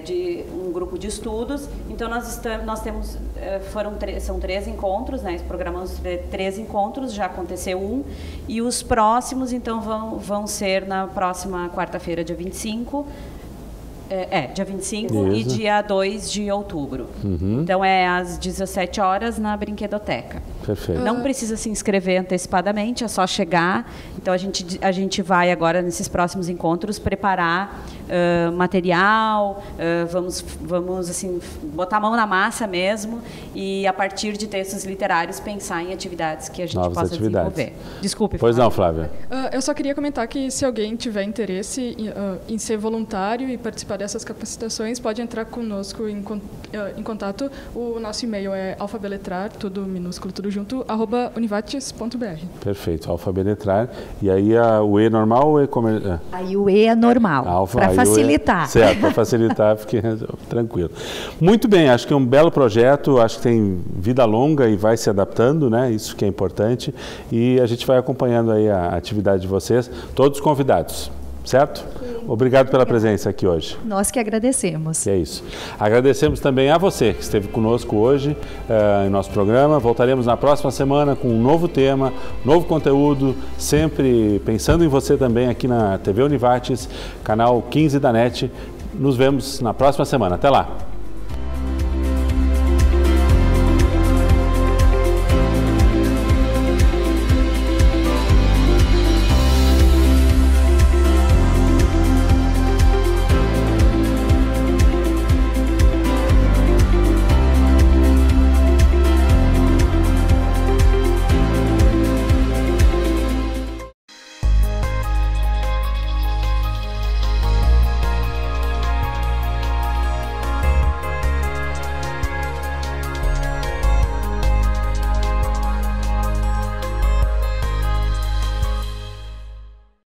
de um grupo de estudos. Então, nós temos, são 3 encontros, né? Programamos 3 encontros, já aconteceu um, e os próximos, então, vão ser na próxima quarta-feira, dia 25, dia 25 e dia 2 de outubro. Então, é às 17 horas na Brinquedoteca. Perfeito. Não precisa se inscrever antecipadamente, é só chegar. Então, a gente vai agora, nesses próximos encontros, preparar material, vamos assim, botar a mão na massa mesmo e, a partir de textos literários, pensar em atividades que a gente possa desenvolver. Desculpe. Pois não, Flávia. Eu só queria comentar que, se alguém tiver interesse em ser voluntário e participar dessas capacitações, pode entrar conosco em contato. O nosso e-mail é alfabeletrar, tudo minúsculo, tudo junto, @univates.br. Perfeito, alfabeletrar. E aí o E normal ou E comercial? Aí o E é normal, para facilitar. Certo, para facilitar, porque tranquilo. Muito bem, acho que é um belo projeto, acho que tem vida longa e vai se adaptando, né? Isso que é importante. E a gente vai acompanhando aí a atividade de vocês, todos convidados. Certo? Obrigado pela presença aqui hoje. Nós que agradecemos. É isso. Agradecemos também a você que esteve conosco hoje em nosso programa. Voltaremos na próxima semana com um novo tema, novo conteúdo, sempre pensando em você também aqui na TV Univates, canal 15 da NET. Nos vemos na próxima semana. Até lá!